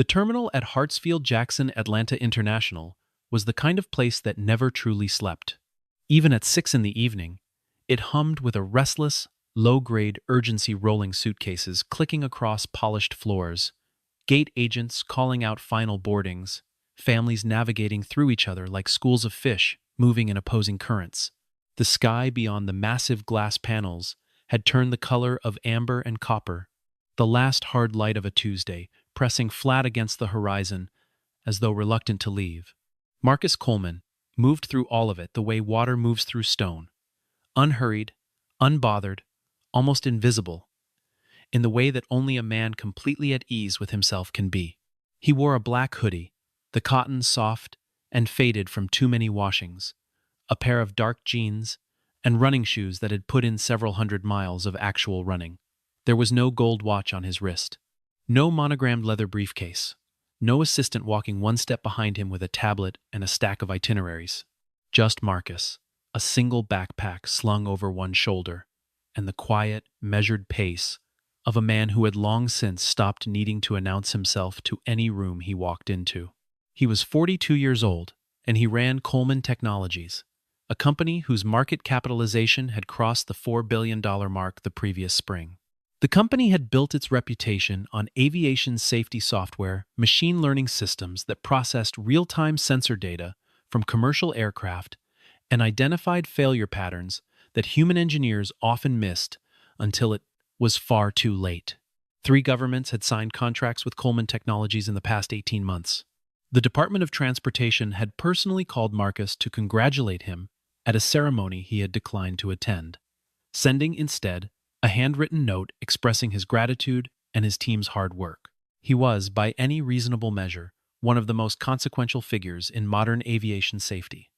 The terminal at Hartsfield-Jackson Atlanta International was the kind of place that never truly slept. Even at 6 in the evening, it hummed with a restless, low-grade urgency rolling suitcases clicking across polished floors, gate agents calling out final boardings, families navigating through each other like schools of fish moving in opposing currents. The sky beyond the massive glass panels had turned the color of amber and copper, the last hard light of a Tuesday pressing flat against the horizon as though reluctant to leave. Marcus Coleman moved through all of it the way water moves through stone, unhurried, unbothered, almost invisible, in the way that only a man completely at ease with himself can be. He wore a black hoodie, the cotton soft and faded from too many washings, a pair of dark jeans, and running shoes that had put in several hundred miles of actual running. There was no gold watch on his wrist, no monogrammed leather briefcase, no assistant walking one step behind him with a tablet and a stack of itineraries. Just Marcus, a single backpack slung over one shoulder, and the quiet, measured pace of a man who had long since stopped needing to announce himself to any room he walked into. He was 42 years old, and he ran Coleman Technologies, a company whose market capitalization had crossed the $4 billion mark the previous spring. The company had built its reputation on aviation safety software, machine learning systems that processed real-time sensor data from commercial aircraft and identified failure patterns that human engineers often missed until it was far too late. 3 governments had signed contracts with Coleman Technologies in the past 18 months. The Department of Transportation had personally called Marcus to congratulate him at a ceremony he had declined to attend, sending instead a handwritten note expressing his gratitude and his team's hard work. He was, by any reasonable measure, one of the most consequential figures in modern aviation safety.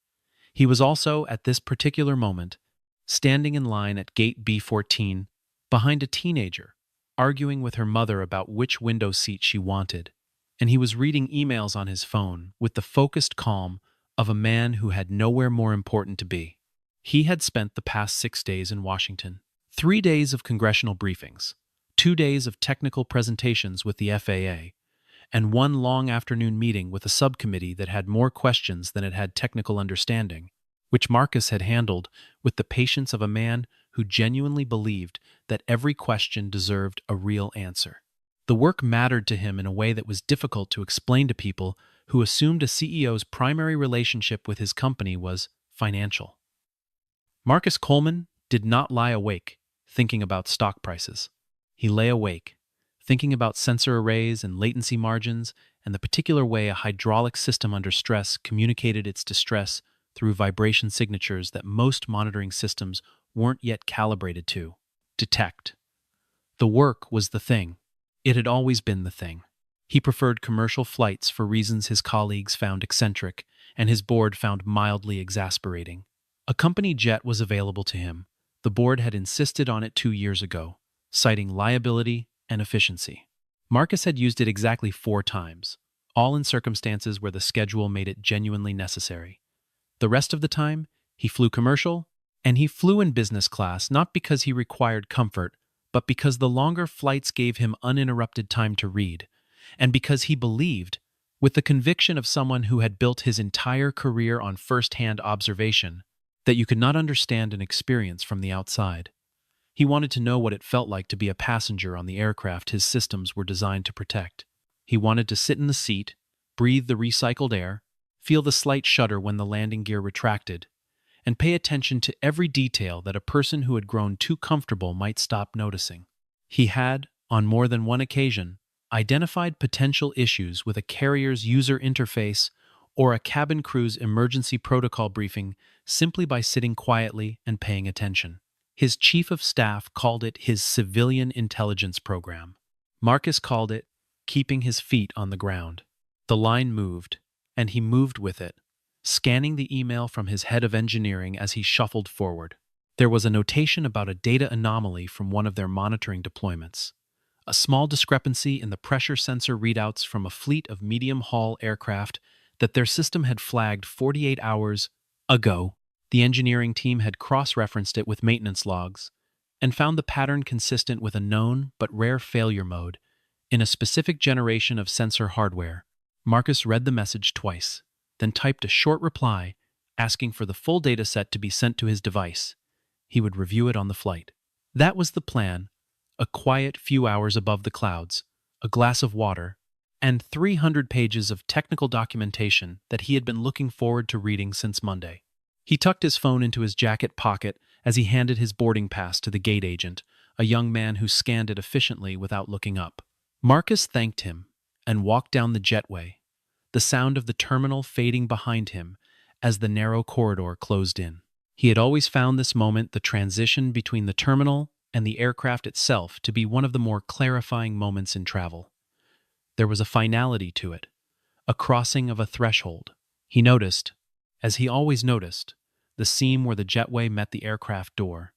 He was also, at this particular moment, standing in line at gate B14 behind a teenager, arguing with her mother about which window seat she wanted, and he was reading emails on his phone with the focused calm of a man who had nowhere more important to be. He had spent the past 6 days in Washington. 3 days of congressional briefings, 2 days of technical presentations with the FAA, and 1 long afternoon meeting with a subcommittee that had more questions than it had technical understanding, which Marcus had handled with the patience of a man who genuinely believed that every question deserved a real answer. The work mattered to him in a way that was difficult to explain to people who assumed a CEO's primary relationship with his company was financial. Marcus Coleman did not lie awake thinking about stock prices. He lay awake, thinking about sensor arrays and latency margins and the particular way a hydraulic system under stress communicated its distress through vibration signatures that most monitoring systems weren't yet calibrated to detect. The work was the thing. It had always been the thing. He preferred commercial flights for reasons his colleagues found eccentric and his board found mildly exasperating. A company jet was available to him. The board had insisted on it 2 years ago, citing liability and efficiency. Marcus had used it exactly 4 times, all in circumstances where the schedule made it genuinely necessary. The rest of the time, he flew commercial, and he flew in business class not because he required comfort, but because the longer flights gave him uninterrupted time to read, and because he believed, with the conviction of someone who had built his entire career on first-hand observation, that you could not understand an experience from the outside. He wanted to know what it felt like to be a passenger on the aircraft his systems were designed to protect. He wanted to sit in the seat, breathe the recycled air, feel the slight shudder when the landing gear retracted, and pay attention to every detail that a person who had grown too comfortable might stop noticing. He had, on more than one occasion, identified potential issues with a carrier's user interface or a cabin crew's emergency protocol briefing simply by sitting quietly and paying attention. His chief of staff called it his civilian intelligence program. Marcus called it keeping his feet on the ground. The line moved, and he moved with it, scanning the email from his head of engineering as he shuffled forward. There was a notation about a data anomaly from one of their monitoring deployments, a small discrepancy in the pressure sensor readouts from a fleet of medium-haul aircraft that their system had flagged 48 hours ago. The engineering team had cross-referenced it with maintenance logs and found the pattern consistent with a known but rare failure mode in a specific generation of sensor hardware. Marcus read the message twice, then typed a short reply asking for the full dataset to be sent to his device. He would review it on the flight. That was the plan: a quiet few hours above the clouds, a glass of water, and 300 pages of technical documentation that he had been looking forward to reading since Monday. He tucked his phone into his jacket pocket as he handed his boarding pass to the gate agent, a young man who scanned it efficiently without looking up. Marcus thanked him and walked down the jetway, the sound of the terminal fading behind him as the narrow corridor closed in. He had always found this moment, the transition between the terminal and the aircraft itself, to be one of the more clarifying moments in travel. There was a finality to it, a crossing of a threshold. He noticed, as he always noticed, the seam where the jetway met the aircraft door,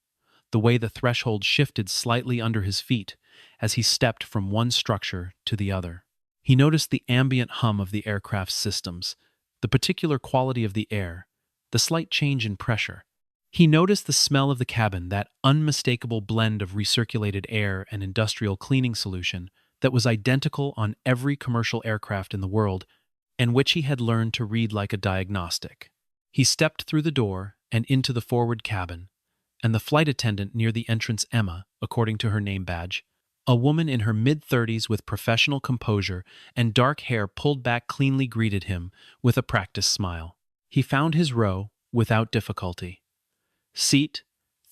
the way the threshold shifted slightly under his feet as he stepped from one structure to the other. He noticed the ambient hum of the aircraft's systems, the particular quality of the air, the slight change in pressure. He noticed the smell of the cabin, that unmistakable blend of recirculated air and industrial cleaning solution that was identical on every commercial aircraft in the world, and which he had learned to read like a diagnostic. He stepped through the door and into the forward cabin, and the flight attendant near the entrance, Emma, according to her name badge, a woman in her mid-30s with professional composure and dark hair pulled back cleanly, greeted him with a practiced smile. He found his row without difficulty. Seat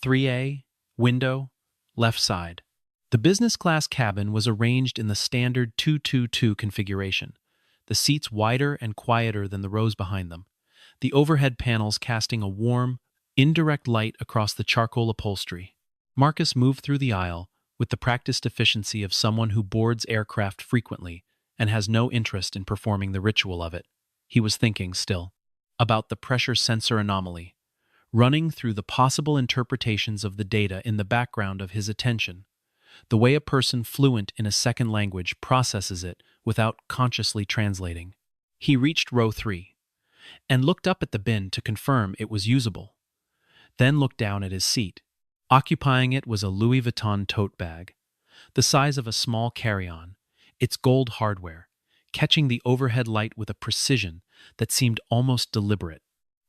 3A, window, left side. The business class cabin was arranged in the standard 222 configuration, the seats wider and quieter than the rows behind them, the overhead panels casting a warm, indirect light across the charcoal upholstery. Marcus moved through the aisle with the practiced efficiency of someone who boards aircraft frequently and has no interest in performing the ritual of it. He was thinking, still, about the pressure sensor anomaly, running through the possible interpretations of the data in the background of his attention, the way a person fluent in a second language processes it without consciously translating. He reached row 3 and looked up at the bin to confirm it was usable, then looked down at his seat. Occupying it was a Louis Vuitton tote bag, the size of a small carry-on, its gold hardware, catching the overhead light with a precision that seemed almost deliberate.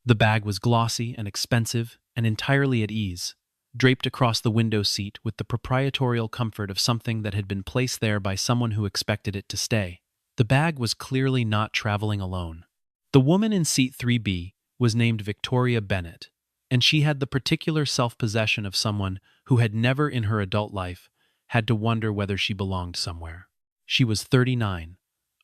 The bag was glossy and expensive and entirely at ease, draped across the window seat with the proprietorial comfort of something that had been placed there by someone who expected it to stay. The bag was clearly not traveling alone. The woman in seat 3B was named Victoria Bennett, and she had the particular self-possession of someone who had never in her adult life had to wonder whether she belonged somewhere. She was 39,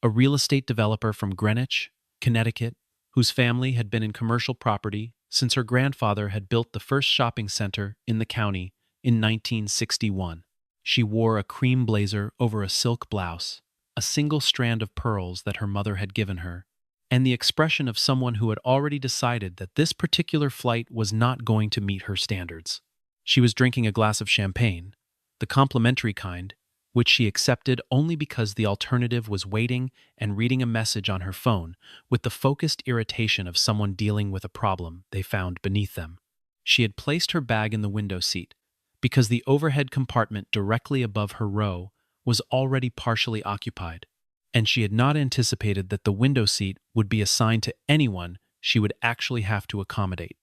a real estate developer from Greenwich, Connecticut, whose family had been in commercial property since her grandfather had built the first shopping center in the county in 1961. She wore a cream blazer over a silk blouse, a single strand of pearls that her mother had given her, and the expression of someone who had already decided that this particular flight was not going to meet her standards. She was drinking a glass of champagne, the complimentary kind, which she accepted only because the alternative was waiting and reading a message on her phone with the focused irritation of someone dealing with a problem they found beneath them. She had placed her bag in the window seat because the overhead compartment directly above her row was already partially occupied, and she had not anticipated that the window seat would be assigned to anyone she would actually have to accommodate.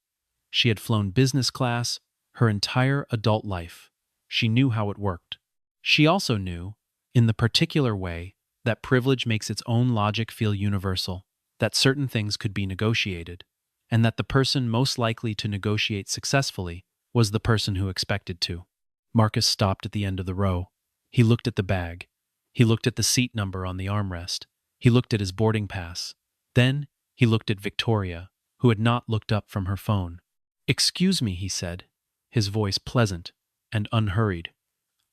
She had flown business class her entire adult life. She knew how it worked. She also knew, in the particular way, that privilege makes its own logic feel universal, that certain things could be negotiated, and that the person most likely to negotiate successfully was the person who expected to. Marcus stopped at the end of the row. He looked at the bag. He looked at the seat number on the armrest. He looked at his boarding pass. Then he looked at Victoria, who had not looked up from her phone. "Excuse me," he said, his voice pleasant and unhurried.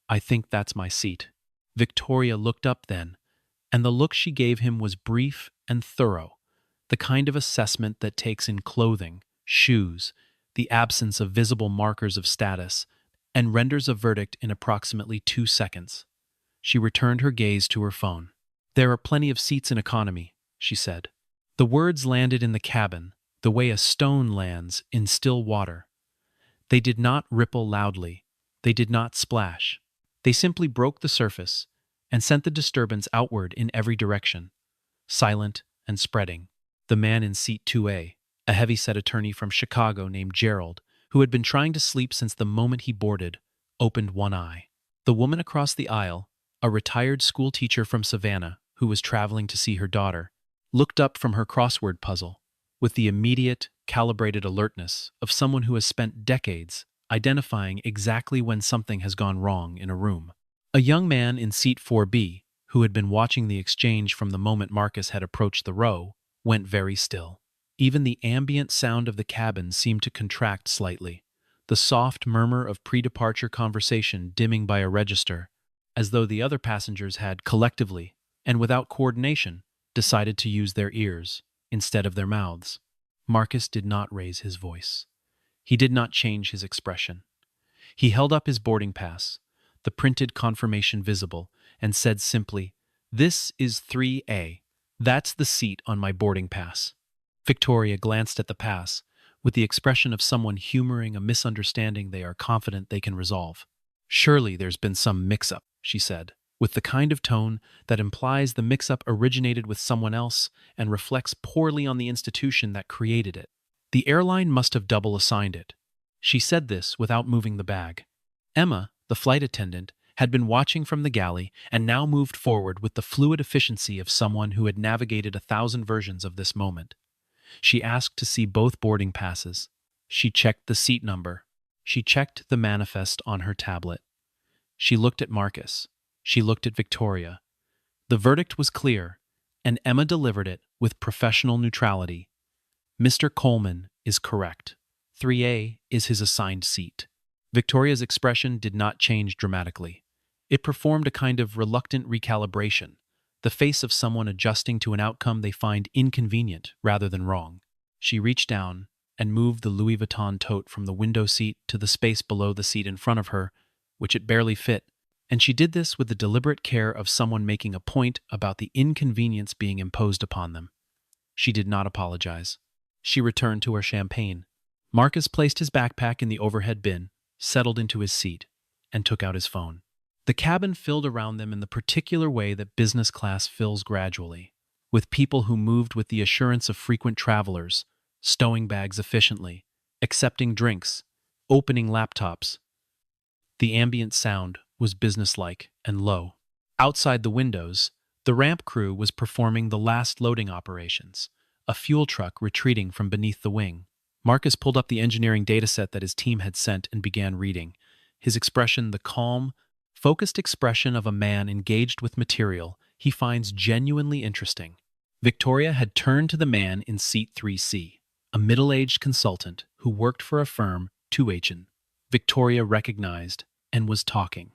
"I think that's my seat." Victoria looked up then, and the look she gave him was brief and thorough, the kind of assessment that takes in clothing, shoes, the absence of visible markers of status, and renders a verdict in approximately 2 seconds. She returned her gaze to her phone. "There are plenty of seats in economy," she said. The words landed in the cabin the way a stone lands in still water. They did not ripple loudly. They did not splash. They simply broke the surface, and sent the disturbance outward in every direction, silent and spreading. The man in seat 2A, a heavy-set attorney from Chicago named Gerald, who had been trying to sleep since the moment he boarded, opened one eye. The woman across the aisle, a retired school teacher from Savannah who was traveling to see her daughter, looked up from her crossword puzzle with the immediate, calibrated alertness of someone who has spent decades identifying exactly when something has gone wrong in a room. A young man in seat 4B, who had been watching the exchange from the moment Marcus had approached the row, went very still. Even the ambient sound of the cabin seemed to contract slightly, the soft murmur of pre-departure conversation dimming by a register, as though the other passengers had collectively, and without coordination, decided to use their ears instead of their mouths. Marcus did not raise his voice. He did not change his expression. He held up his boarding pass, the printed confirmation visible, and said simply, "This is 3A. That's the seat on my boarding pass." Victoria glanced at the pass with the expression of someone humoring a misunderstanding they are confident they can resolve. "Surely there's been some mix-up," she said, with the kind of tone that implies the mix-up originated with someone else and reflects poorly on the institution that created it. The airline must have double-assigned it. She said this without moving the bag. Emma, the flight attendant, had been watching from the galley and now moved forward with the fluid efficiency of someone who had navigated 1,000 versions of this moment. She asked to see both boarding passes. She checked the seat number. She checked the manifest on her tablet. She looked at Marcus. She looked at Victoria. The verdict was clear, and Emma delivered it with professional neutrality. Mr. Coleman is correct. 3A is his assigned seat. Victoria's expression did not change dramatically. It performed a kind of reluctant recalibration, the face of someone adjusting to an outcome they find inconvenient rather than wrong. She reached down and moved the Louis Vuitton tote from the window seat to the space below the seat in front of her, which it barely fit, and she did this with the deliberate care of someone making a point about the inconvenience being imposed upon them. She did not apologize. She returned to her champagne. Marcus placed his backpack in the overhead bin, settled into his seat, and took out his phone. The cabin filled around them in the particular way that business class fills gradually, with people who moved with the assurance of frequent travelers, stowing bags efficiently, accepting drinks, opening laptops. The ambient sound was businesslike and low. Outside the windows, the ramp crew was performing the last loading operations, a fuel truck retreating from beneath the wing. Marcus pulled up the engineering dataset that his team had sent and began reading, his expression the calm, focused expression of a man engaged with material he finds genuinely interesting. Victoria had turned to the man in seat 3C, a middle-aged consultant who worked for a firm, 2H. Victoria recognized and was talking.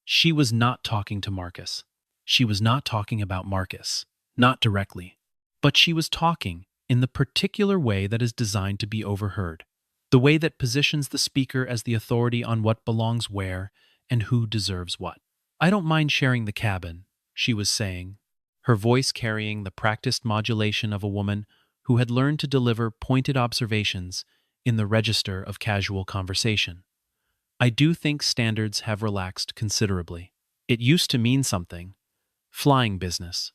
She was not talking to Marcus. She was not talking about Marcus, not directly. But she was talking in the particular way that is designed to be overheard, the way that positions the speaker as the authority on what belongs where and who deserves what. "I don't mind sharing the cabin," she was saying, her voice carrying the practiced modulation of a woman who had learned to deliver pointed observations in the register of casual conversation. "I do think standards have relaxed considerably. It used to mean something. Flying business.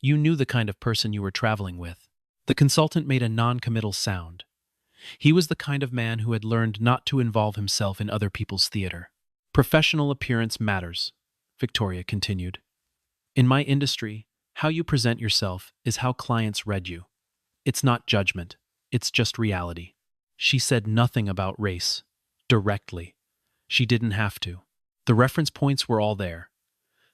You knew the kind of person you were traveling with." The consultant made a non-committal sound. He was the kind of man who had learned not to involve himself in other people's theater. "Professional appearance matters," Victoria continued. "In my industry, how you present yourself is how clients read you. It's not judgment, it's just reality." She said nothing about race, directly. She didn't have to. The reference points were all there.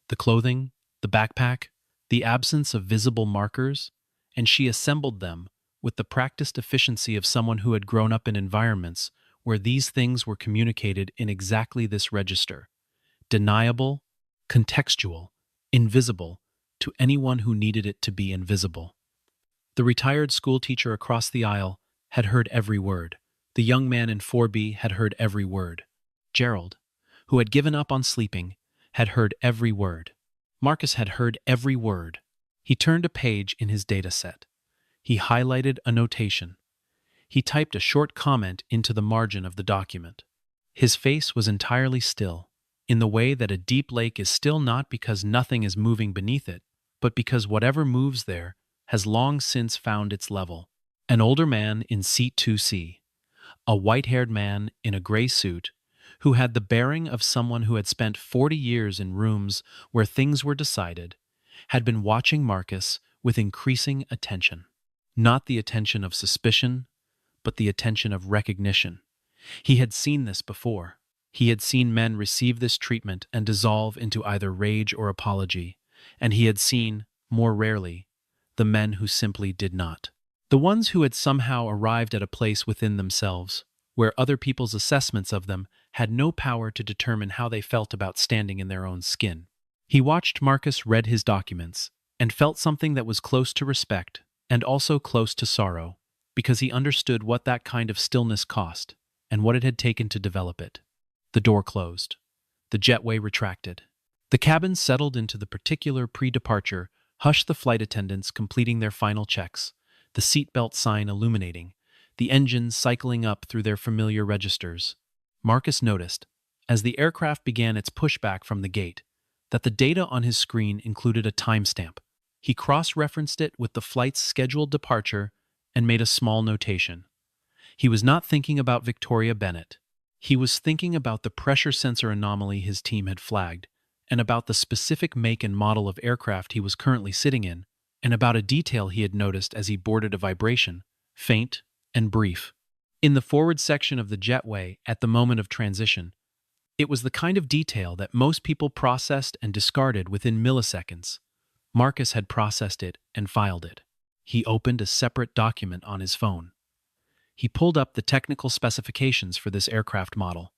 The clothing, the backpack, the absence of visible markers, and she assembled them with the practiced efficiency of someone who had grown up in environments where these things were communicated in exactly this register: deniable, contextual, invisible, to anyone who needed it to be invisible. The retired schoolteacher across the aisle had heard every word. The young man in 4B had heard every word. Gerald, who had given up on sleeping, had heard every word. Marcus had heard every word. He turned a page in his dataset. He highlighted a notation. He typed a short comment into the margin of the document. His face was entirely still, in the way that a deep lake is still not because nothing is moving beneath it, but because whatever moves there has long since found its level. An older man in seat 2C, a white-haired man in a gray suit, who had the bearing of someone who had spent 40 years in rooms where things were decided, had been watching Marcus with increasing attention. Not the attention of suspicion, but the attention of recognition. He had seen this before. He had seen men receive this treatment and dissolve into either rage or apology, and he had seen, more rarely, the men who simply did not. The ones who had somehow arrived at a place within themselves, where other people's assessments of them had no power to determine how they felt about standing in their own skin. He watched Marcus read his documents, and felt something that was close to respect, and also close to sorrow, because he understood what that kind of stillness cost, and what it had taken to develop it. The door closed. The jetway retracted. The cabin settled into the particular pre-departure, hushed the flight attendants completing their final checks, the seatbelt sign illuminating, the engines cycling up through their familiar registers. Marcus noticed, as the aircraft began its pushback from the gate, that the data on his screen included a timestamp. He cross-referenced it with the flight's scheduled departure and made a small notation. He was not thinking about Victoria Bennett. He was thinking about the pressure sensor anomaly his team had flagged, and about the specific make and model of aircraft he was currently sitting in, and about a detail he had noticed as he boarded a vibration, faint and brief. In the forward section of the jetway at the moment of transition, it was the kind of detail that most people processed and discarded within milliseconds. Marcus had processed it and filed it. He opened a separate document on his phone. He pulled up the technical specifications for this aircraft model.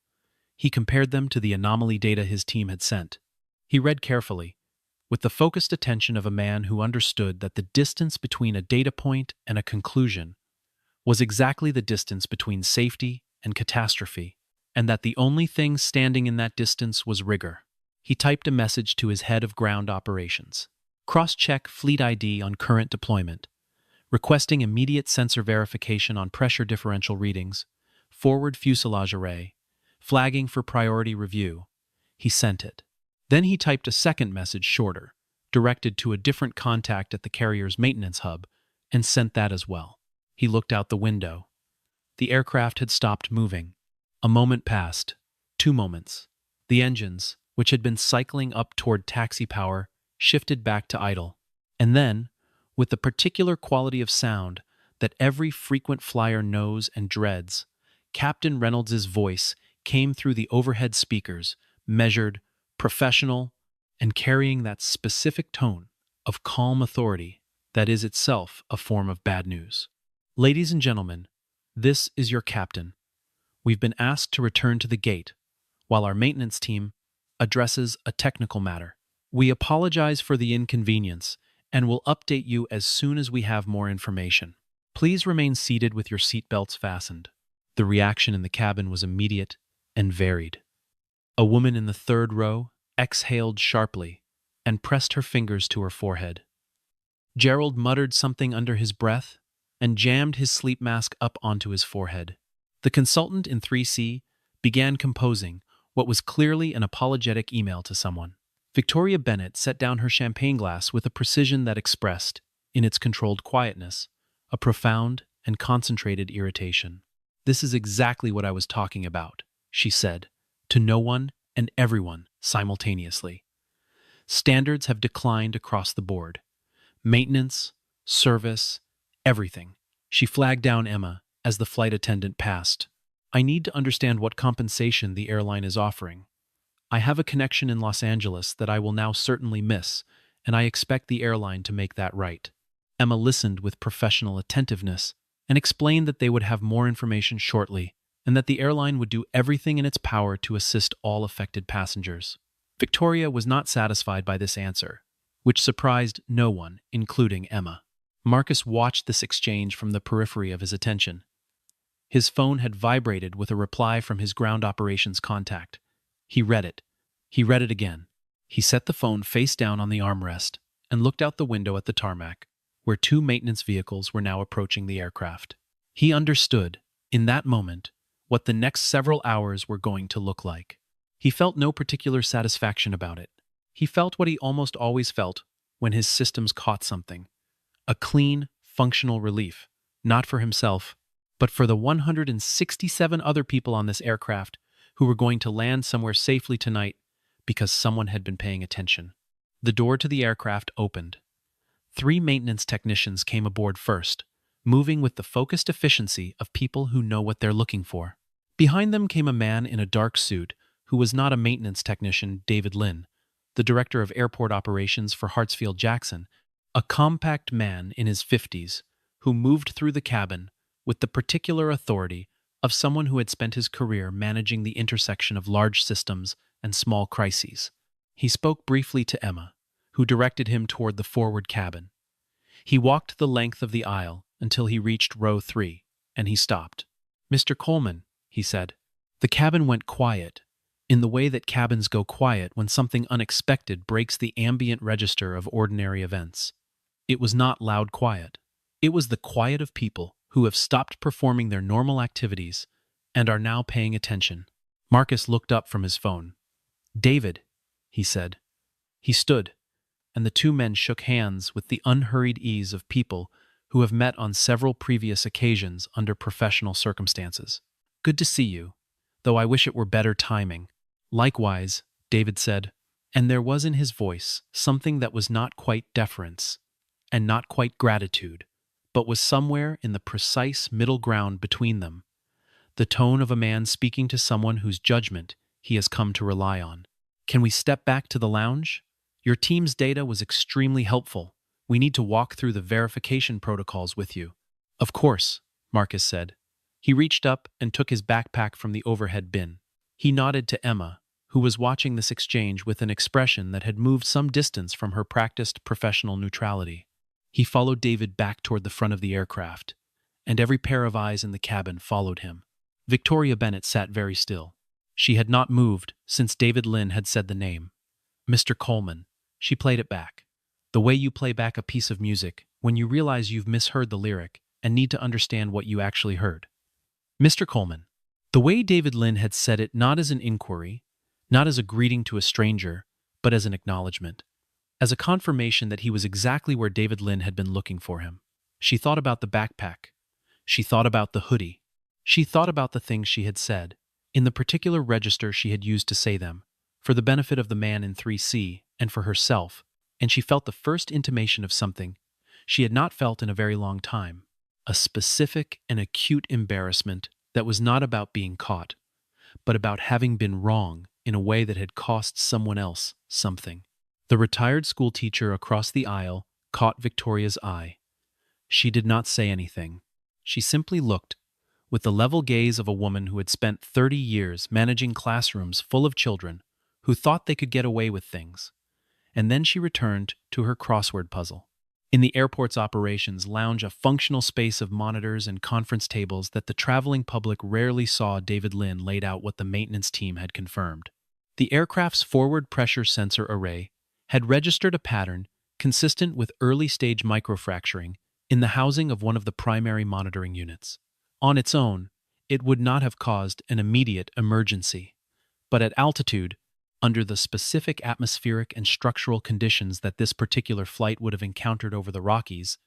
He compared them to the anomaly data his team had sent. He read carefully, with the focused attention of a man who understood that the distance between a data point and a conclusion was exactly the distance between safety and catastrophe, and that the only thing standing in that distance was rigor. He typed a message to his head of ground operations. Cross-check fleet ID on current deployment, requesting immediate sensor verification on pressure differential readings, forward fuselage array, flagging for priority review. He sent it. Then he typed a second message shorter, directed to a different contact at the carrier's maintenance hub, and sent that as well. He looked out the window. The aircraft had stopped moving. A moment passed. 2 moments. The engines, which had been cycling up toward taxi power, shifted back to idle. And then, with the particular quality of sound that every frequent flyer knows and dreads, Captain Reynolds's voice came through the overhead speakers, measured, professional, and carrying that specific tone of calm authority that is itself a form of bad news. Ladies and gentlemen, this is your captain. We've been asked to return to the gate, while our maintenance team addresses a technical matter. We apologize for the inconvenience and will update you as soon as we have more information. Please remain seated with your seatbelts fastened. The reaction in the cabin was immediate and varied. A woman in the third row exhaled sharply and pressed her fingers to her forehead. Gerald muttered something under his breath and jammed his sleep mask up onto his forehead. The consultant in 3C began composing what was clearly an apologetic email to someone. Victoria Bennett set down her champagne glass with a precision that expressed, in its controlled quietness, a profound and concentrated irritation. "This is exactly what I was talking about," she said, to no one and everyone simultaneously. "Standards have declined across the board. Maintenance, service, everything." She flagged down Emma as the flight attendant passed. "I need to understand what compensation the airline is offering. I have a connection in Los Angeles that I will now certainly miss, and I expect the airline to make that right." Emma listened with professional attentiveness and explained that they would have more information shortly and that the airline would do everything in its power to assist all affected passengers. Victoria was not satisfied by this answer, which surprised no one, including Emma. Marcus watched this exchange from the periphery of his attention. His phone had vibrated with a reply from his ground operations contact. He read it. He read it again. He set the phone face down on the armrest and looked out the window at the tarmac, where 2 maintenance vehicles were now approaching the aircraft. He understood, in that moment, what the next several hours were going to look like. He felt no particular satisfaction about it. He felt what he almost always felt when his systems caught something: a clean, functional relief, not for himself, but for the 167 other people on this aircraft who were going to land somewhere safely tonight because someone had been paying attention. The door to the aircraft opened. 3 maintenance technicians came aboard first, moving with the focused efficiency of people who know what they're looking for. Behind them came a man in a dark suit who was not a maintenance technician, David Lynn, the director of airport operations for Hartsfield-Jackson, a compact man in his 50s who moved through the cabin with the particular authority of someone who had spent his career managing the intersection of large systems and small crises. He spoke briefly to Emma, who directed him toward the forward cabin. He walked the length of the aisle until he reached row 3, and he stopped. "Mr. Coleman," he said. The cabin went quiet, in the way that cabins go quiet when something unexpected breaks the ambient register of ordinary events. It was not loud quiet. It was the quiet of people who have stopped performing their normal activities and are now paying attention. Marcus looked up from his phone. "David," he said. He stood, and the 2 men shook hands with the unhurried ease of people who have met on several previous occasions under professional circumstances. "Good to see you, though I wish it were better timing." "Likewise," David said, and there was in his voice something that was not quite deference and not quite gratitude, but was somewhere in the precise middle ground between them, the tone of a man speaking to someone whose judgment he has come to rely on. "Can we step back to the lounge? Your team's data was extremely helpful. We need to walk through the verification protocols with you." "Of course," Marcus said. He reached up and took his backpack from the overhead bin. He nodded to Emma, who was watching this exchange with an expression that had moved some distance from her practiced professional neutrality. He followed David back toward the front of the aircraft, and every pair of eyes in the cabin followed him. Victoria Bennett sat very still. She had not moved since David Lynn had said the name. "Mr. Coleman." She played it back. The way you play back a piece of music when you realize you've misheard the lyric and need to understand what you actually heard. "Mr. Coleman." The way David Lynn had said it, not as an inquiry, not as a greeting to a stranger, but as an acknowledgement, as a confirmation that he was exactly where David Lynn had been looking for him. She thought about the backpack. She thought about the hoodie. She thought about the things she had said, in the particular register she had used to say them, for the benefit of the man in 3C and for herself, and she felt the first intimation of something she had not felt in a very long time, a specific and acute embarrassment that was not about being caught, but about having been wrong in a way that had cost someone else something. The retired schoolteacher across the aisle caught Victoria's eye. She did not say anything. She simply looked, with the level gaze of a woman who had spent 30 years managing classrooms full of children who thought they could get away with things. And then she returned to her crossword puzzle. In the airport's operations lounge, a functional space of monitors and conference tables that the traveling public rarely saw, David Lynn laid out what the maintenance team had confirmed. The aircraft's forward pressure sensor array had registered a pattern consistent with early-stage microfracturing in the housing of one of the primary monitoring units. On its own, it would not have caused an immediate emergency, but at altitude, under the specific atmospheric and structural conditions that this particular flight would have encountered over the Rockies,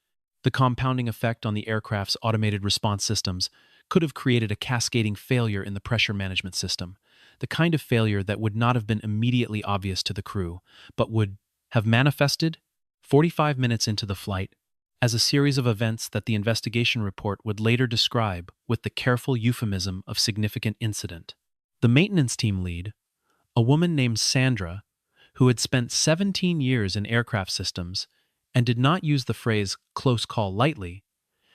the compounding effect on the aircraft's automated response systems could have created a cascading failure in the pressure management system, the kind of failure that would not have been immediately obvious to the crew, but would have manifested 45 minutes into the flight as a series of events that the investigation report would later describe with the careful euphemism of significant incident. The maintenance team lead, a woman named Sandra, who had spent 17 years in aircraft systems and did not use the phrase close call lightly,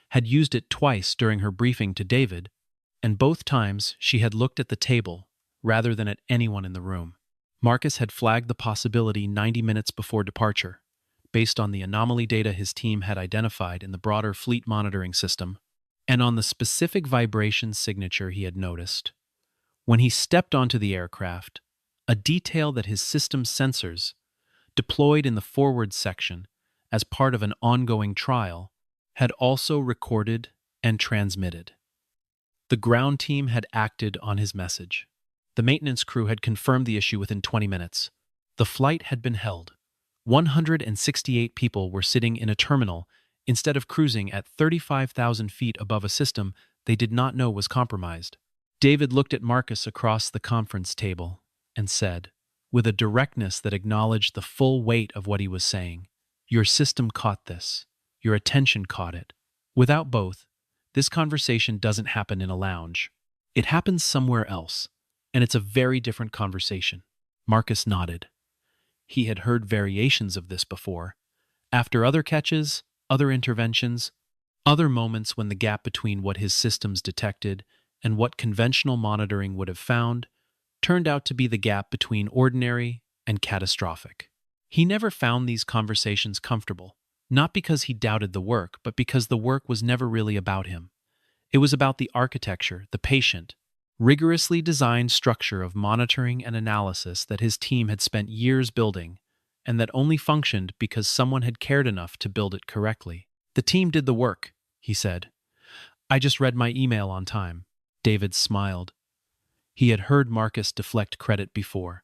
had used it twice during her briefing to David, and both times she had looked at the table rather than at anyone in the room. Marcus had flagged the possibility 90 minutes before departure, based on the anomaly data his team had identified in the broader fleet monitoring system, and on the specific vibration signature he had noticed. When he stepped onto the aircraft, a detail that his system sensors, deployed in the forward section as part of an ongoing trial, had also recorded and transmitted. The ground team had acted on his message. The The maintenance crew had confirmed the issue within 20 minutes. The flight had been held. 168 people were sitting in a terminal instead of cruising at 35,000 feet above a system they did not know was compromised. David looked at Marcus across the conference table and said, with a directness that acknowledged the full weight of what he was saying, "Your system caught this. Your attention caught it. Without both, this conversation doesn't happen in a lounge. It happens somewhere else, and it's a very different conversation." Marcus nodded. He had heard variations of this before. After other catches, other interventions, other moments when the gap between what his systems detected and what conventional monitoring would have found turned out to be the gap between ordinary and catastrophic. He never found these conversations comfortable, not because he doubted the work, but because the work was never really about him. It was about the architecture, the patient, rigorously designed structure of monitoring and analysis that his team had spent years building, and that only functioned because someone had cared enough to build it correctly. "The team did the work," he said. "I just read my email on time." David smiled. He had heard Marcus deflect credit before.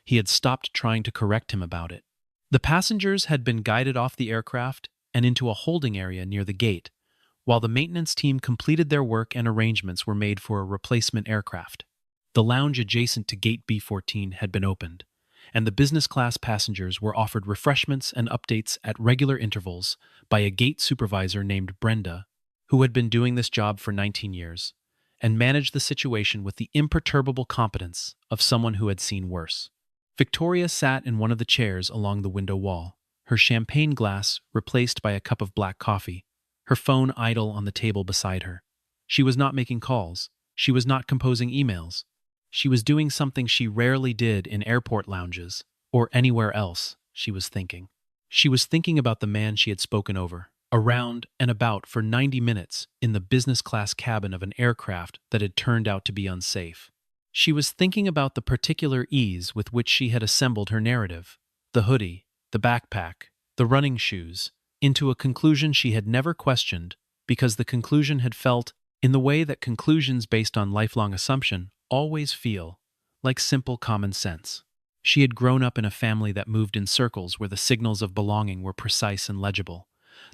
He had stopped trying to correct him about it. The passengers had been guided off the aircraft and into a holding area near the gate, while the maintenance team completed their work and arrangements were made for a replacement aircraft. The lounge adjacent to Gate B14 had been opened, and the business class passengers were offered refreshments and updates at regular intervals by a gate supervisor named Brenda, who had been doing this job for 19 years, and managed the situation with the imperturbable competence of someone who had seen worse. Victoria sat in one of the chairs along the window wall, her champagne glass replaced by a cup of black coffee, her phone idle on the table beside her. She was not making calls. She was not composing emails. She was doing something she rarely did in airport lounges, or anywhere else, she was thinking. She was thinking about the man she had spoken over, around and about for 90 minutes in the business class cabin of an aircraft that had turned out to be unsafe. She was thinking about the particular ease with which she had assembled her narrative, the hoodie, the backpack, the running shoes, into a conclusion she had never questioned because the conclusion had felt, in the way that conclusions based on lifelong assumption always feel, like simple common sense. She had grown up in a family that moved in circles where the signals of belonging were precise and legible.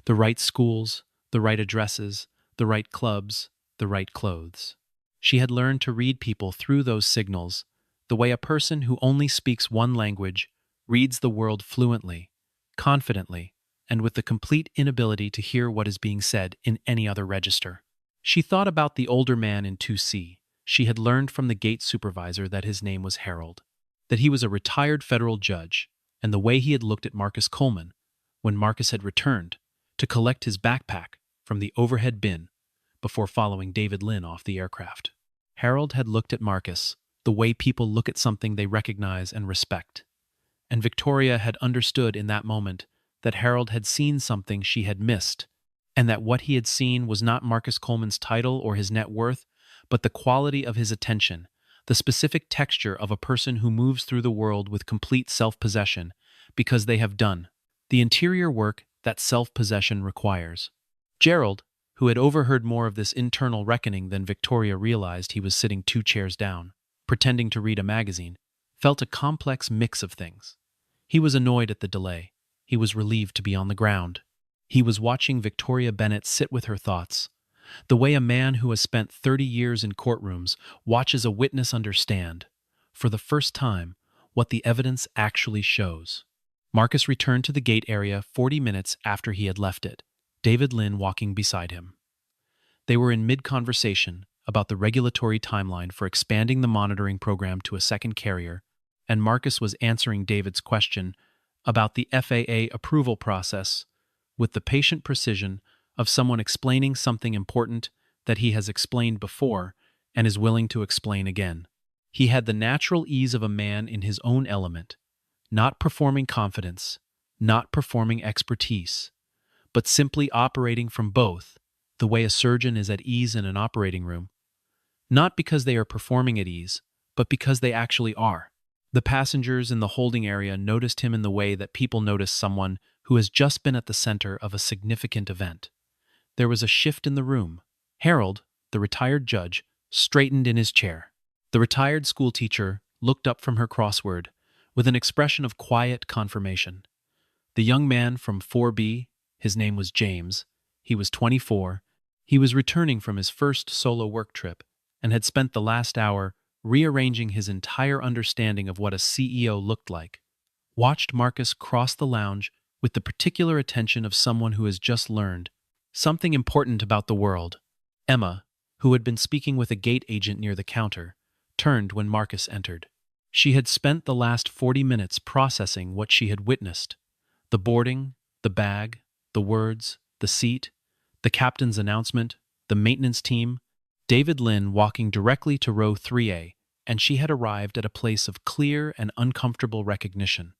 The right schools, the right addresses, the right clubs, the right clothes. She had learned to read people through those signals, the way a person who only speaks one language reads the world fluently, confidently, and with the complete inability to hear what is being said in any other register. She thought about the older man in 2C. She had learned from the gate supervisor that his name was Harold, that he was a retired federal judge, and the way he had looked at Marcus Coleman when Marcus had returned to collect his backpack from the overhead bin before following David Lynn off the aircraft. Harold had looked at Marcus the way people look at something they recognize and respect, and Victoria had understood in that moment that Harold had seen something she had missed, and that what he had seen was not Marcus Coleman's title or his net worth, but the quality of his attention, the specific texture of a person who moves through the world with complete self-possession because they have done the interior work that self-possession requires. Gerald, who had overheard more of this internal reckoning than Victoria realized he was sitting 2 chairs down, pretending to read a magazine, felt a complex mix of things. He was annoyed at the delay. He was relieved to be on the ground. He was watching Victoria Bennett sit with her thoughts, the way a man who has spent 30 years in courtrooms watches a witness understand, for the first time, what the evidence actually shows. Marcus returned to the gate area 40 minutes after he had left it, David Lynn walking beside him. They were in mid-conversation about the regulatory timeline for expanding the monitoring program to a second carrier, and Marcus was answering David's question about the FAA approval process with the patient precision of someone explaining something important that he has explained before and is willing to explain again. He had the natural ease of a man in his own element, not performing confidence, not performing expertise, but simply operating from both, the way a surgeon is at ease in an operating room, not because they are performing at ease, but because they actually are. The passengers in the holding area noticed him in the way that people notice someone who has just been at the center of a significant event. There was a shift in the room. Harold, the retired judge, straightened in his chair. The retired schoolteacher looked up from her crossword with an expression of quiet confirmation. The young man from 4B, his name was James, he was 24, he was returning from his first solo work trip and had spent the last hour rearranging his entire understanding of what a CEO looked like. Watched Marcus cross the lounge with the particular attention of someone who has just learned something important about the world. Emma, who had been speaking with a gate agent near the counter, turned when Marcus entered. She had spent the last 40 minutes processing what she had witnessed: the boarding, the bag, the words, the seat, the captain's announcement, the maintenance team, David Lynn walking directly to row 3A, and she had arrived at a place of clear and uncomfortable recognition.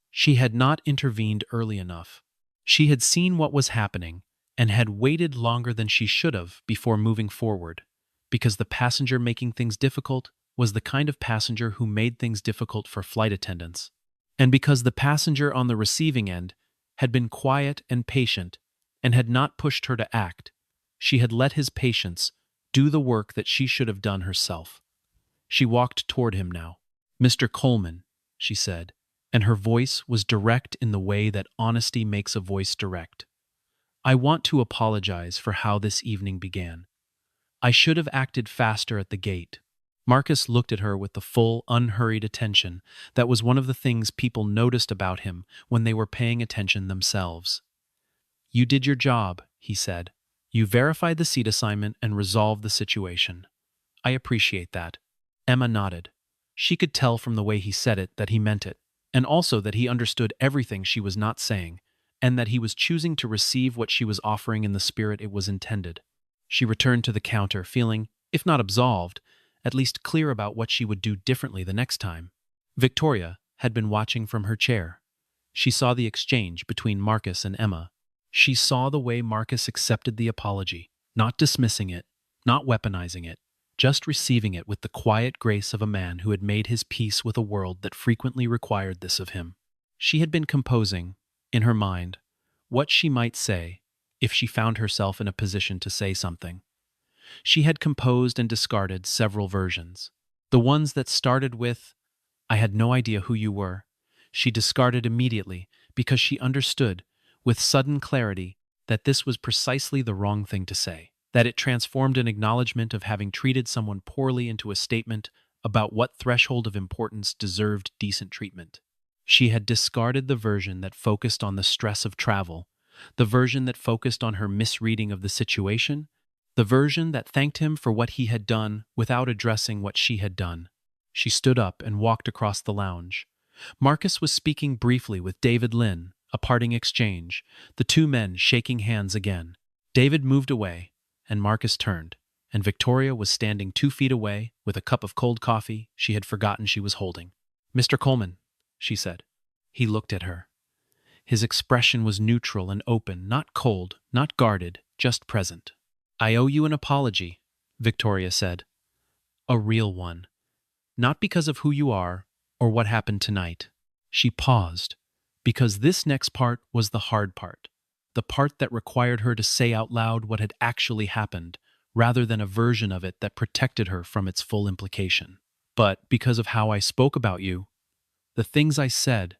She had not intervened early enough. She had seen what was happening and had waited longer than she should have before moving forward, because the passenger making things difficult was the kind of passenger who made things difficult for flight attendants. And because the passenger on the receiving end had been quiet and patient and had not pushed her to act, she had let his patience do the work that she should have done herself. She walked toward him now. "Mr. Coleman," she said, and her voice was direct in the way that honesty makes a voice direct. "I want to apologize for how this evening began. I should have acted faster at the gate." Marcus looked at her with the full, unhurried attention that was one of the things people noticed about him when they were paying attention themselves. "You did your job," he said. "You verified the seat assignment and resolved the situation. I appreciate that." Emma nodded. She could tell from the way he said it that he meant it, and also that he understood everything she was not saying, and that he was choosing to receive what she was offering in the spirit it was intended. She returned to the counter, feeling, if not absolved, at least clear about what she would do differently the next time. Victoria had been watching from her chair. She saw the exchange between Marcus and Emma. She saw the way Marcus accepted the apology, not dismissing it, not weaponizing it, just receiving it with the quiet grace of a man who had made his peace with a world that frequently required this of him. She had been composing, in her mind, what she might say if she found herself in a position to say something. She had composed and discarded several versions. The ones that started with, "I had no idea who you were," she discarded immediately because she understood, with sudden clarity, that this was precisely the wrong thing to say, that it transformed an acknowledgement of having treated someone poorly into a statement about what threshold of importance deserved decent treatment. She had discarded the version that focused on the stress of travel, the version that focused on her misreading of the situation, the version that thanked him for what he had done without addressing what she had done. She stood up and walked across the lounge. Marcus was speaking briefly with David Lynn, a parting exchange, the two men shaking hands again. David moved away, and Marcus turned, and Victoria was standing 2 feet away with a cup of cold coffee she had forgotten she was holding. "Mr. Coleman," she said. He looked at her. His expression was neutral and open, not cold, not guarded, just present. "I owe you an apology," Victoria said. "A real one. Not because of who you are or what happened tonight." She paused, because this next part was the hard part, the part that required her to say out loud what had actually happened, rather than a version of it that protected her from its full implication. "But because of how I spoke about you, the things I said,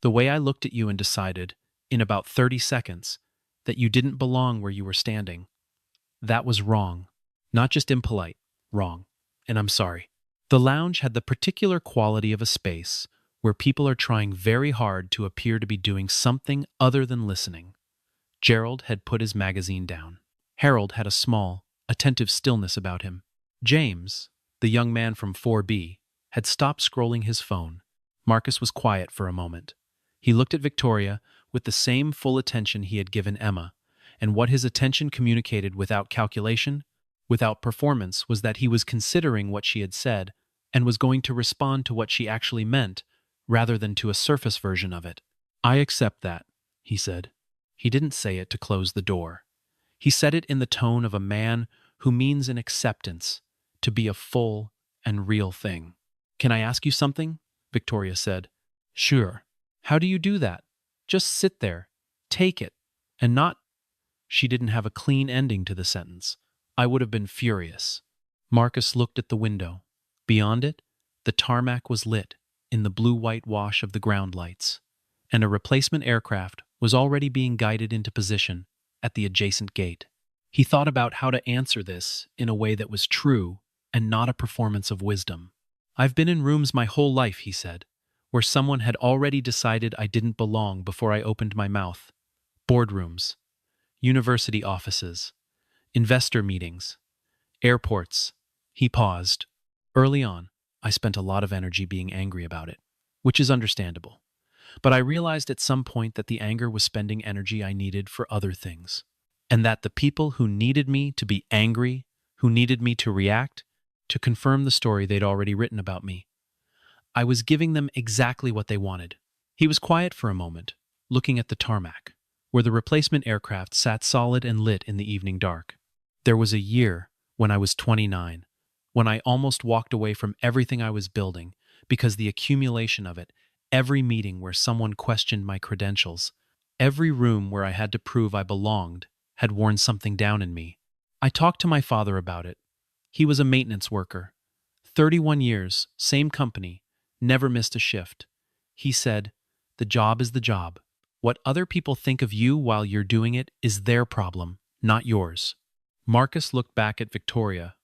the way I looked at you and decided, in about 30 seconds, that you didn't belong where you were standing. That was wrong. Not just impolite, wrong. And I'm sorry." The lounge had the particular quality of a space where people are trying very hard to appear to be doing something other than listening. Gerald had put his magazine down. Harold had a small, attentive stillness about him. James, the young man from 4B, had stopped scrolling his phone. Marcus was quiet for a moment. He looked at Victoria with the same full attention he had given Emma, and what his attention communicated without calculation, without performance, was that he was considering what she had said and was going to respond to what she actually meant, rather than to a surface version of it. "I accept that," he said. He didn't say it to close the door. He said it in the tone of a man who means an acceptance to be a full and real thing. "Can I ask you something?" Victoria said. "Sure." "How do you do that? Just sit there, take it, and not—" She didn't have a clean ending to the sentence. I would have been furious. Marcus looked at the window. Beyond it, the tarmac was lit in the blue-white wash of the ground lights, and a replacement aircraft was already being guided into position at the adjacent gate. He thought about how to answer this in a way that was true and not a performance of wisdom. "I've been in rooms my whole life," he said, "where someone had already decided I didn't belong before I opened my mouth. Boardrooms, university offices, investor meetings, airports." He paused. "Early on, I spent a lot of energy being angry about it, which is understandable. But I realized at some point that the anger was spending energy I needed for other things, and that the people who needed me to be angry, who needed me to react, to confirm the story they'd already written about me, I was giving them exactly what they wanted." He was quiet for a moment, looking at the tarmac, where the replacement aircraft sat solid and lit in the evening dark. "There was a year when I was 29, when I almost walked away from everything I was building because the accumulation of it, every meeting where someone questioned my credentials, every room where I had to prove I belonged, had worn something down in me. I talked to my father about it. He was a maintenance worker. 31 years, same company, never missed a shift. He said, 'The job is the job. What other people think of you while you're doing it is their problem, not yours.'" Marcus looked back at Victoria.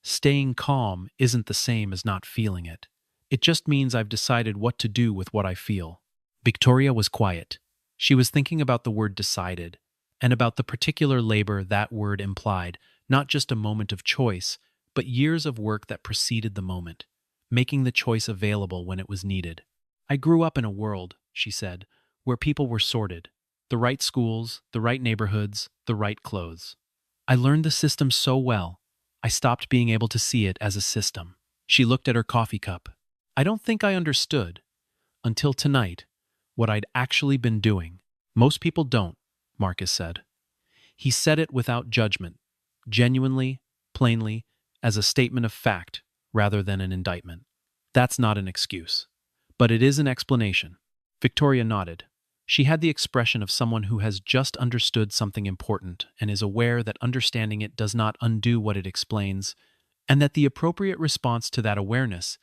"Staying calm isn't the same as not feeling it. It just means I've decided what to do with what I feel." Victoria was quiet. She was thinking about the word decided, and about the particular labor that word implied, not just a moment of choice, but years of work that preceded the moment, making the choice available when it was needed. "I grew up in a world," she said, "where people were sorted. The right schools, the right neighborhoods, the right clothes. I learned the system so well, I stopped being able to see it as a system." She looked at her coffee cup. "I don't think I understood, until tonight, what I'd actually been doing." "Most people don't," Marcus said. He said it without judgment, genuinely, plainly, as a statement of fact rather than an indictment. "That's not an excuse, but it is an explanation." Victoria nodded. She had the expression of someone who has just understood something important and is aware that understanding it does not undo what it explains, and that the appropriate response to that awareness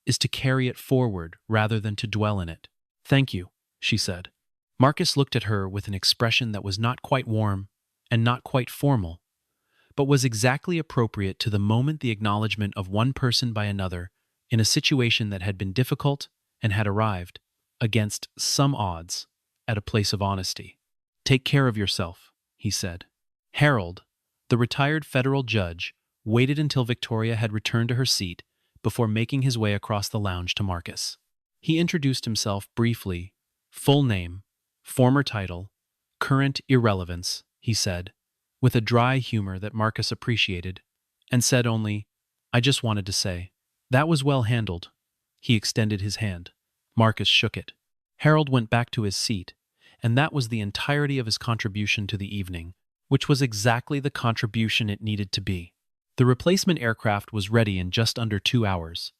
is to carry it forward rather than to dwell in it. "Thank you," she said. Marcus looked at her with an expression that was not quite warm and not quite formal, but was exactly appropriate to the moment, the acknowledgement of one person by another in a situation that had been difficult and had arrived, against some odds, at a place of honesty. "Take care of yourself," he said. Harold, the retired federal judge, waited until Victoria had returned to her seat before making his way across the lounge to Marcus. He introduced himself briefly, full name, former title, current irrelevance, he said, with a dry humor that Marcus appreciated, and said only, "I just wanted to say, that was well handled." He extended his hand. Marcus shook it. Harold went back to his seat, and that was the entirety of his contribution to the evening, which was exactly the contribution it needed to be. The replacement aircraft was ready in just under 2 hours.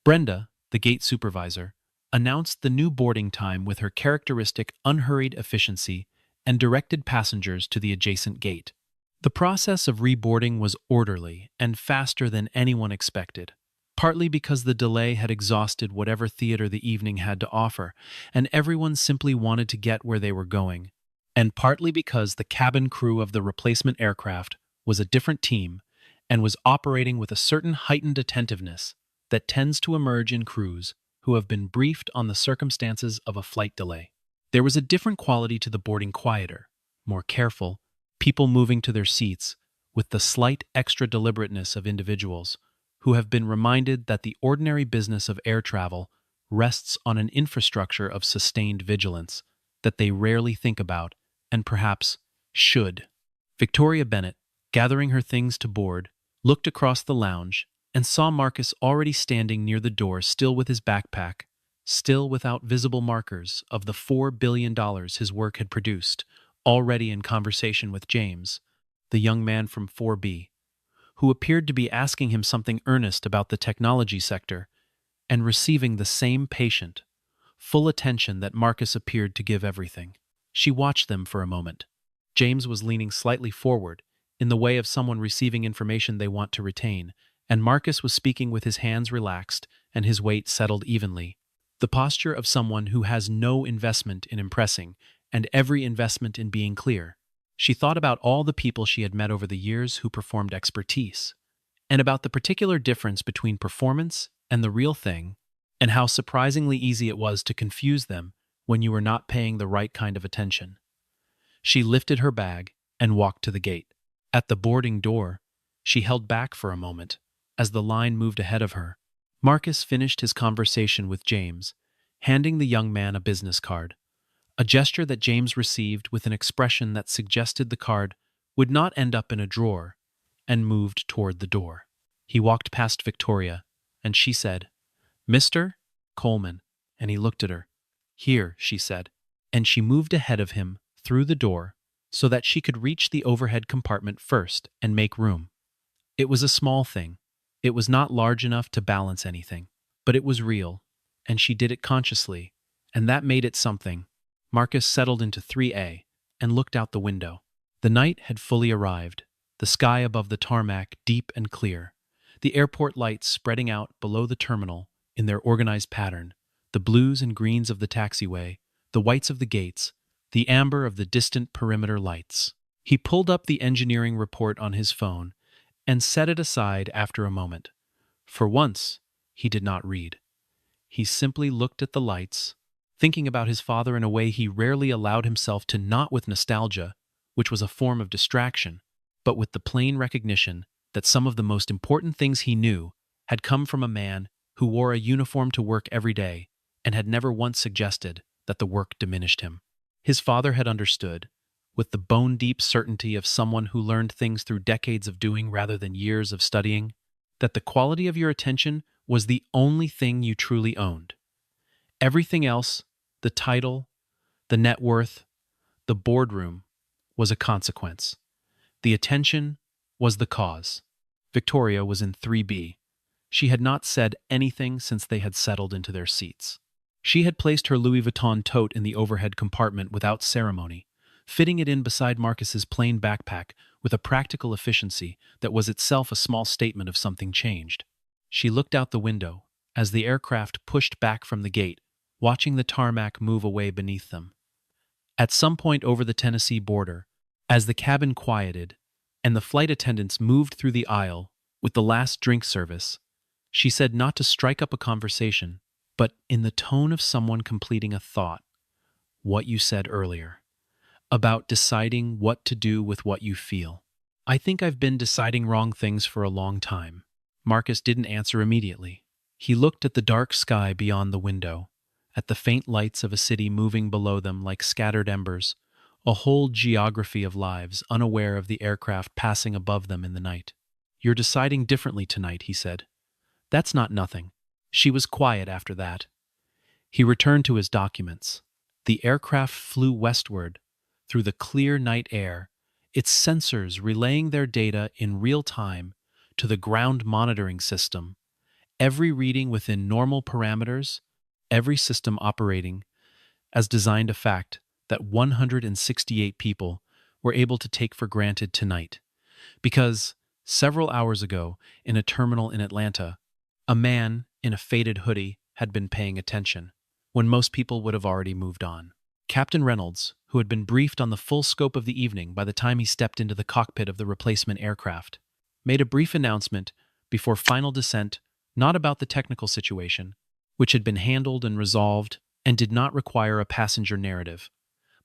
Brenda, the gate supervisor, announced the new boarding time with her characteristic unhurried efficiency and directed passengers to the adjacent gate. The process of reboarding was orderly and faster than anyone expected, partly because the delay had exhausted whatever theater the evening had to offer, and everyone simply wanted to get where they were going, and partly because the cabin crew of the replacement aircraft was a different team and was operating with a certain heightened attentiveness that tends to emerge in crews who have been briefed on the circumstances of a flight delay. There was a different quality to the boarding, quieter, more careful, people moving to their seats with the slight extra deliberateness of individuals who have been reminded that the ordinary business of air travel rests on an infrastructure of sustained vigilance that they rarely think about and perhaps should. Victoria Bennett, gathering her things to board, looked across the lounge and saw Marcus already standing near the door, still with his backpack, still without visible markers of the $4 billion his work had produced, already in conversation with James, the young man from 4B, who appeared to be asking him something earnest about the technology sector, and receiving the same patient, full attention that Marcus appeared to give everything. She watched them for a moment. James was leaning slightly forward, in the way of someone receiving information they want to retain, and Marcus was speaking with his hands relaxed and his weight settled evenly. The posture of someone who has no investment in impressing and every investment in being clear. She thought about all the people she had met over the years who performed expertise, and about the particular difference between performance and the real thing, and how surprisingly easy it was to confuse them when you were not paying the right kind of attention. She lifted her bag and walked to the gate. At the boarding door, she held back for a moment as the line moved ahead of her. Marcus finished his conversation with James, handing the young man a business card, a gesture that James received with an expression that suggested the card would not end up in a drawer, and moved toward the door. He walked past Victoria, and she said, "Mr. Coleman," and he looked at her. "Here," she said, and she moved ahead of him through the door so that she could reach the overhead compartment first and make room. It was a small thing. It was not large enough to balance anything, but it was real, and she did it consciously, and that made it something. Marcus settled into 3A and looked out the window. The night had fully arrived, the sky above the tarmac deep and clear, the airport lights spreading out below the terminal in their organized pattern, the blues and greens of the taxiway, the whites of the gates, the amber of the distant perimeter lights. He pulled up the engineering report on his phone and set it aside after a moment. For once, he did not read. He simply looked at the lights, thinking about his father in a way he rarely allowed himself to, not with nostalgia, which was a form of distraction, but with the plain recognition that some of the most important things he knew had come from a man who wore a uniform to work every day and had never once suggested that the work diminished him. His father had understood, with the bone-deep certainty of someone who learned things through decades of doing rather than years of studying, that the quality of your attention was the only thing you truly owned. Everything else, the title, the net worth, the boardroom, was a consequence. The attention was the cause. Victoria was in 3B. She had not said anything since they had settled into their seats. She had placed her Louis Vuitton tote in the overhead compartment without ceremony, fitting it in beside Marcus's plain backpack with a practical efficiency that was itself a small statement of something changed. She looked out the window as the aircraft pushed back from the gate, watching the tarmac move away beneath them. At some point over the Tennessee border, as the cabin quieted and the flight attendants moved through the aisle with the last drink service, she said not to strike up a conversation, but in the tone of someone completing a thought, "What you said earlier, about deciding what to do with what you feel. I think I've been deciding wrong things for a long time." Marcus didn't answer immediately. He looked at the dark sky beyond the window, at the faint lights of a city moving below them like scattered embers, a whole geography of lives unaware of the aircraft passing above them in the night. "You're deciding differently tonight," he said. "That's not nothing." She was quiet after that. He returned to his documents. The aircraft flew westward through the clear night air, its sensors relaying their data in real time to the ground monitoring system, every reading within normal parameters, every system operating as designed, a fact that 168 people were able to take for granted tonight. Because several hours ago, in a terminal in Atlanta, a man in a faded hoodie had been paying attention, when most people would have already moved on. Captain Reynolds, who had been briefed on the full scope of the evening by the time he stepped into the cockpit of the replacement aircraft, made a brief announcement before final descent, not about the technical situation, which had been handled and resolved and did not require a passenger narrative,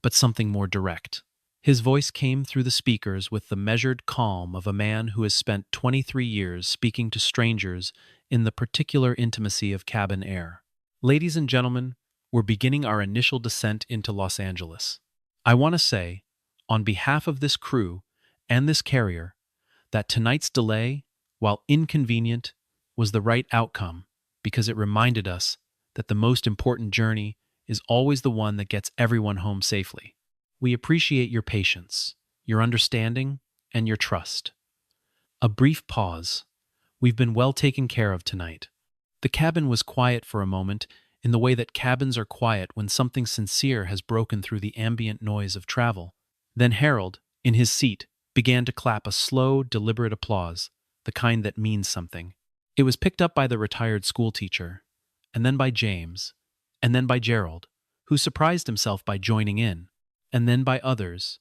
but something more direct. His voice came through the speakers with the measured calm of a man who has spent 23 years speaking to strangers in the particular intimacy of cabin air. "Ladies and gentlemen, we're beginning our initial descent into Los Angeles. I want to say, on behalf of this crew and this carrier, that tonight's delay, while inconvenient, was the right outcome because it reminded us that the most important journey is always the one that gets everyone home safely. We appreciate your patience, your understanding, and your trust." A brief pause. "We've been well taken care of tonight." The cabin was quiet for a moment, in the way that cabins are quiet when something sincere has broken through the ambient noise of travel. Then Harold, in his seat, began to clap a slow, deliberate applause, the kind that means something. It was picked up by the retired schoolteacher, and then by James, and then by Gerald, who surprised himself by joining in, and then by others,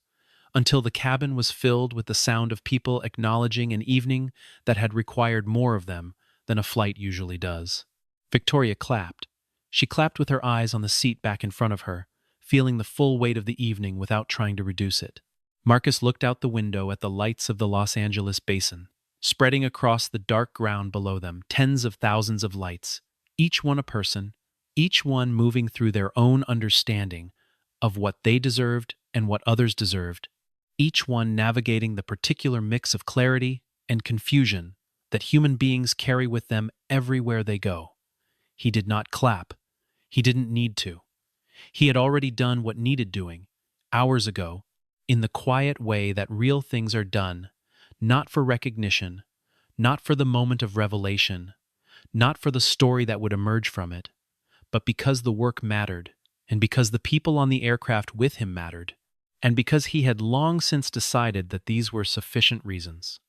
until the cabin was filled with the sound of people acknowledging an evening that had required more of them than a flight usually does. Victoria clapped. She clapped with her eyes on the seat back in front of her, feeling the full weight of the evening without trying to reduce it. Marcus looked out the window at the lights of the Los Angeles basin, spreading across the dark ground below them, tens of thousands of lights, each one a person, each one moving through their own understanding of what they deserved and what others deserved, each one navigating the particular mix of clarity and confusion that human beings carry with them everywhere they go. He did not clap. He didn't need to. He had already done what needed doing, hours ago, in the quiet way that real things are done, not for recognition, not for the moment of revelation, not for the story that would emerge from it, but because the work mattered, and because the people on the aircraft with him mattered, and because he had long since decided that these were sufficient reasons.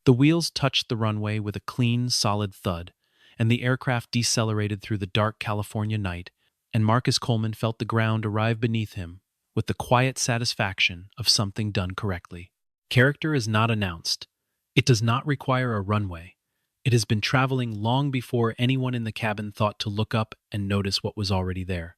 The wheels touched the runway with a clean, solid thud, and the aircraft decelerated through the dark California night, and Marcus Coleman felt the ground arrive beneath him with the quiet satisfaction of something done correctly. Character is not announced. It does not require a runway. It has been traveling long before anyone in the cabin thought to look up and notice what was already there.